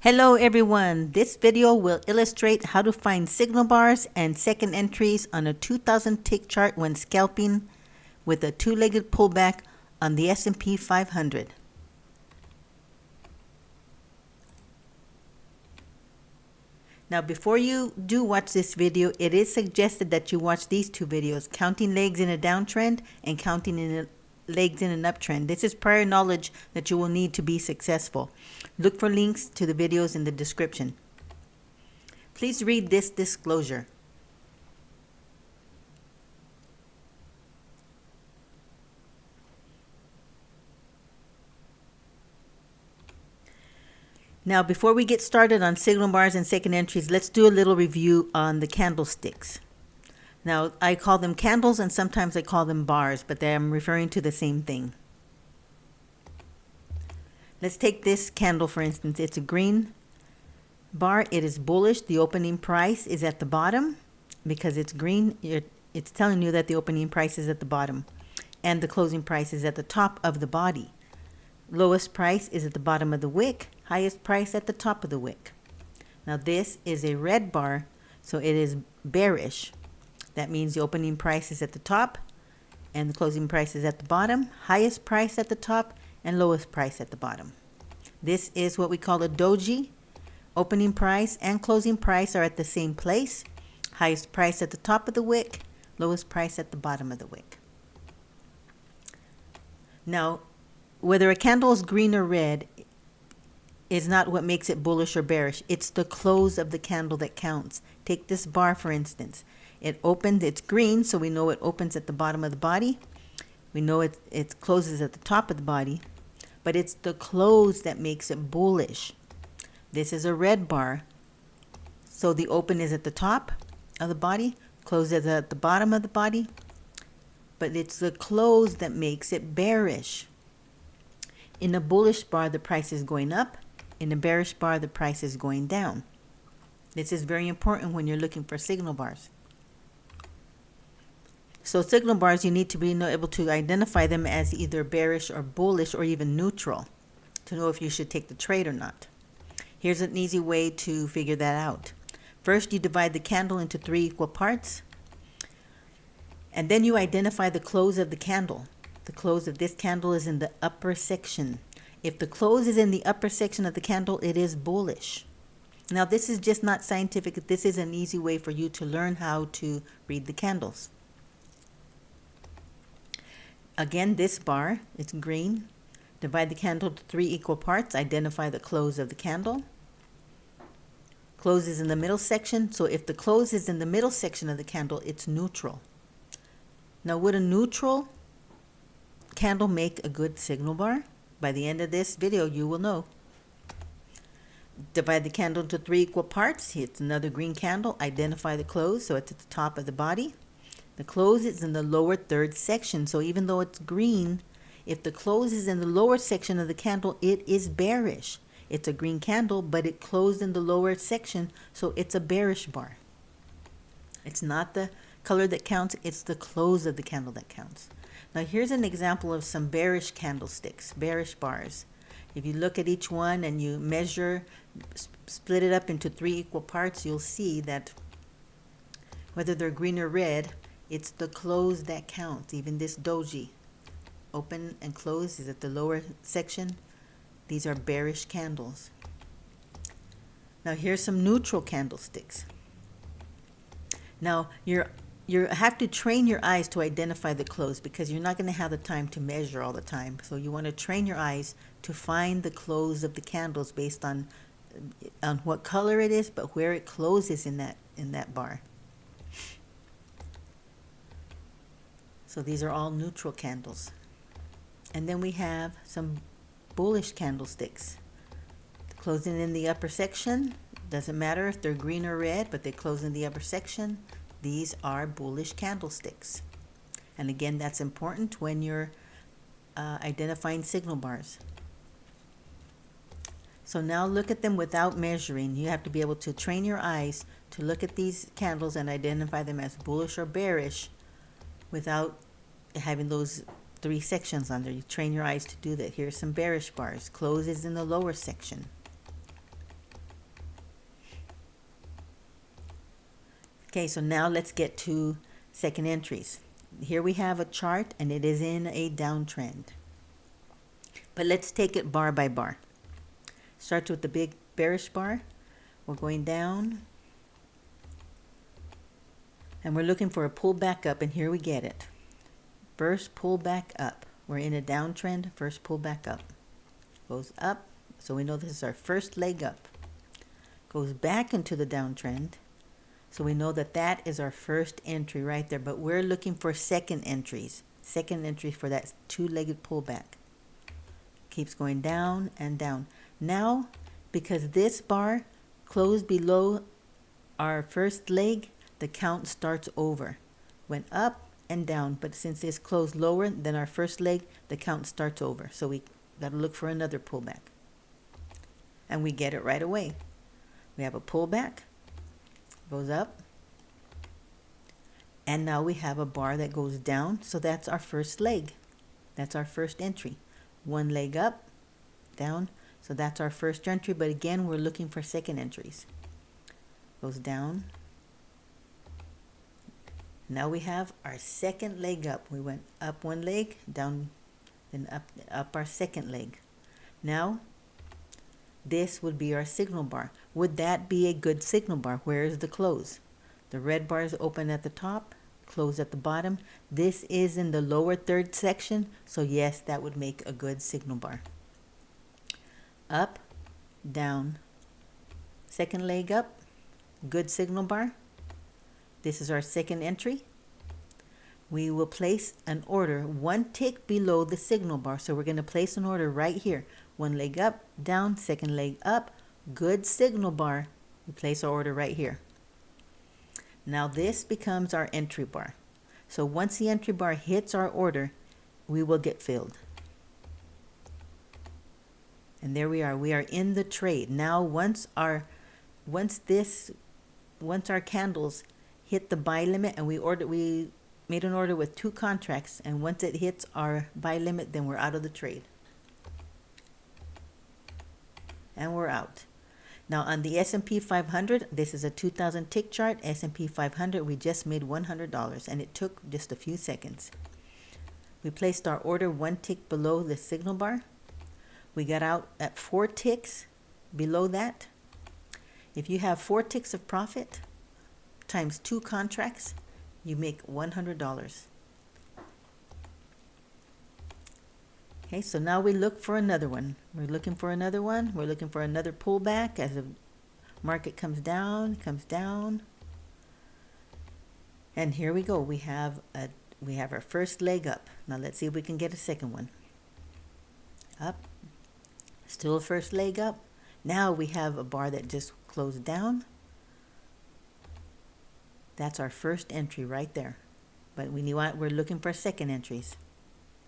Hello everyone, this video will illustrate how to find signal bars and second entries on a 2000 tick chart when scalping with a two-legged pullback on the S&P 500. Now before you do watch this video, it is suggested that you watch these two videos, counting legs in a downtrend and counting legs in an uptrend. This is prior knowledge that you will need to be successful. Look for links to the videos in the description. Please read this disclosure. Now, before we get started on signal bars and second entries, let's do a little review on the candlesticks. Now, I call them candles and sometimes I call them bars, but I'm referring to the same thing. Let's take this candle, for instance. It's a green bar. It is bullish. The opening price is at the bottom. Because it's green, it's telling you that the opening price is at the bottom. And the closing price is at the top of the body. Lowest price is at the bottom of the wick. Highest price at the top of the wick. Now this is a red bar, so it is bearish. That means the opening price is at the top and the closing price is at the bottom. Highest price at the top and lowest price at the bottom. This is what we call a doji. Opening price and closing price are at the same place. Highest price at the top of the wick, lowest price at the bottom of the wick. Now, whether a candle is green or red is not what makes it bullish or bearish. It's the close of the candle that counts. Take this bar, for instance. It opened, it's green, so we know it opens at the bottom of the body. We know it closes at the top of the body, but it's the close that makes it bullish. This is a red bar, so the open is at the top of the body, close is at the bottom of the body, but it's the close that makes it bearish. In a bullish bar, the price is going up. In a bearish bar, the price is going down. This is very important when you're looking for signal bars. So signal bars, you need to be able to identify them as either bearish or bullish or even neutral to know if you should take the trade or not. Here's an easy way to figure that out. First, you divide the candle into 3 equal parts, and then you identify the close of the candle. The close of this candle is in the upper section. If the close is in the upper section of the candle, it is bullish. Now, this is just not scientific. This is an easy way for you to learn how to read the candles. Again, this bar, it's green. Divide the candle to 3 equal parts. Identify the close of the candle. Close is in the middle section. So if the close is in the middle section of the candle, it's neutral. Now, would a neutral candle make a good signal bar? By the end of this video, you will know. Divide the candle into 3 equal parts. It's another green candle. Identify the close, so it's at the top of the body. The close is in the lower third section. So even though it's green, if the close is in the lower section of the candle, it is bearish. It's a green candle, but it closed in the lower section, so it's a bearish bar. It's not the color that counts, it's the close of the candle that counts. Now here's an example of some bearish candlesticks, bearish bars. If you look at each one and you measure, split it up into 3 equal parts, you'll see that whether they're green or red, it's the close that counts. Even this doji, open and close, is at the lower section. These are bearish candles. Now here's some neutral candlesticks. Now you have to train your eyes to identify the close because you're not going to have the time to measure all the time. So you want to train your eyes to find the close of the candles based on what color it is, but where it closes in that bar. So these are all neutral candles. And then we have some bullish candlesticks. Closing in the upper section. Doesn't matter if they're green or red, but they close in the upper section. These are bullish candlesticks. And again, that's important when you're identifying signal bars. So now look at them without measuring. You have to be able to train your eyes to look at these candles and identify them as bullish or bearish without having those 3 sections under. You train your eyes to do that. Here's some bearish bars. Close is in the lower section. Okay, so now let's get to second entries. Here we have a chart and it is in a downtrend. But let's take it bar by bar. Starts with the big bearish bar. We're going down. And we're looking for a pullback up, and here we get it. First pullback up. We're in a downtrend, first pullback up. Goes up, so we know this is our first leg up. Goes back into the downtrend, so we know that that is our first entry right there. But we're looking for second entries. Second entry for that two-legged pullback. Keeps going down and down. Now, because this bar closed below our first leg, the count starts over. Went up and down, but since it's closed lower than our first leg, the count starts over. So we got to look for another pullback. And we get it right away. We have a pullback, goes up, and now we have a bar that goes down. So that's our first leg. That's our first entry. One leg up, down. So that's our first entry, but again, we're looking for second entries. Goes down. Now we have our second leg up. We went up one leg, down, then up our second leg. Now, this would be our signal bar. Would that be a good signal bar? Where is the close? The red bar is open at the top, close at the bottom. This is in the lower third section, so yes, that would make a good signal bar. Up, down, second leg up, good signal bar. This is our second entry. We will place an order one tick below the signal bar. So we're going to place an order right here. One leg up, down, second leg up, good signal bar. We place our order right here. Now this becomes our entry bar. So once the entry bar hits our order, we will get filled. And there we are. We are in the trade. Now once our candles hit the buy limit, and we made an order with 2 contracts, and once it hits our buy limit, then we're out of the trade. And we're out. Now on the S&P 500, this is a 2000 tick chart. S&P 500, we just made $100, and it took just a few seconds. We placed our order one tick below the signal bar. We got out at 4 ticks below that. If you have 4 ticks of profit times 2 contracts, you make $100. Okay, so now we look for another one. We're looking for another one. We're looking for another pullback as the market comes down. And here we go. We have our first leg up. Now let's see if we can get a second one. Up. Still first leg up. Now we have a bar that just closed down. That's our first entry right there. But we're looking for second entries.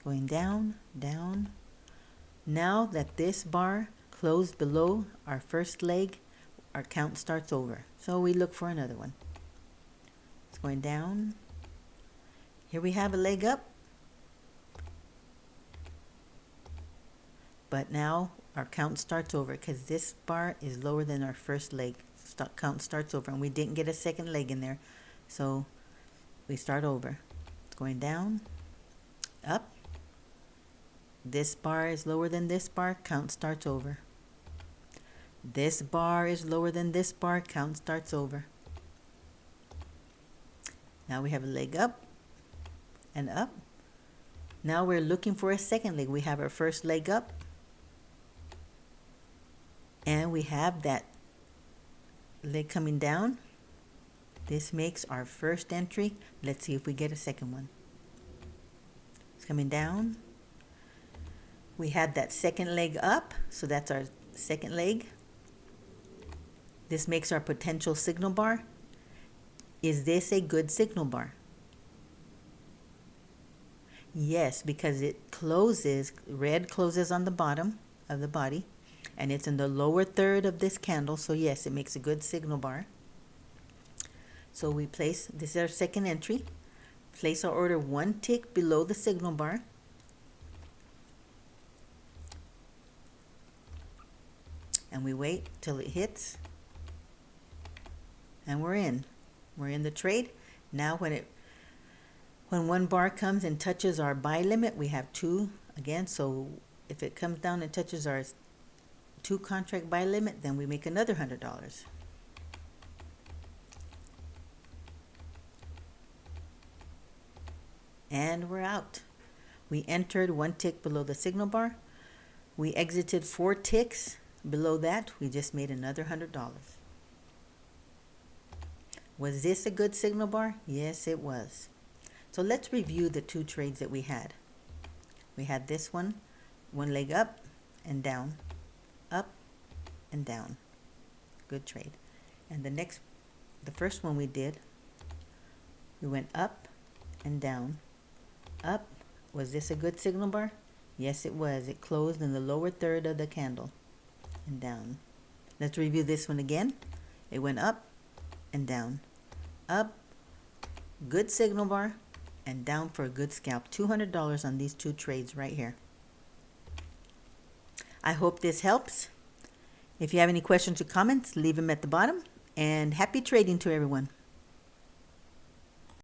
Going down, down. Now that this bar closed below our first leg, our count starts over. So we look for another one. It's going down. Here we have a leg up. But now our count starts over because this bar is lower than our first leg. Count starts over, and we didn't get a second leg in there. So we start over. It's going down, up. This bar is lower than this bar, count starts over. This bar is lower than this bar, count starts over. Now we have a leg up and up. Now we're looking for a second leg. We have our first leg up, and we have that leg coming down. This makes our first entry. Let's see if we get a second one. It's coming down. We had that second leg up, so that's our second leg. This makes our potential signal bar. Is this a good signal bar? Yes, because it closes, red closes on the bottom of the body, and it's in the lower third of this candle, so yes, it makes a good signal bar. So we place, this is our second entry, place our order one tick below the signal bar. And we wait till it hits, and we're in. We're in the trade. Now when one bar comes and touches our buy limit, we have two again. So if it comes down and touches our 2 contract buy limit, then we make another $100. And we're out. We entered 1 tick below the signal bar. We exited 4 ticks below that. We just made another $100. Was this a good signal bar? Yes, it was. So let's review the 2 trades that we had. We had this one leg up and down, up and down. Good trade. And the first one we did, we went up and down, up. Was this a good signal bar? Yes, it was. It closed in the lower third of the candle and down. Let's review this one again. It went up and down, up, good signal bar, and down for a good scalp. $200 on these 2 trades right here. I hope this helps. If you have any questions or comments, leave them at the bottom. And happy trading to everyone.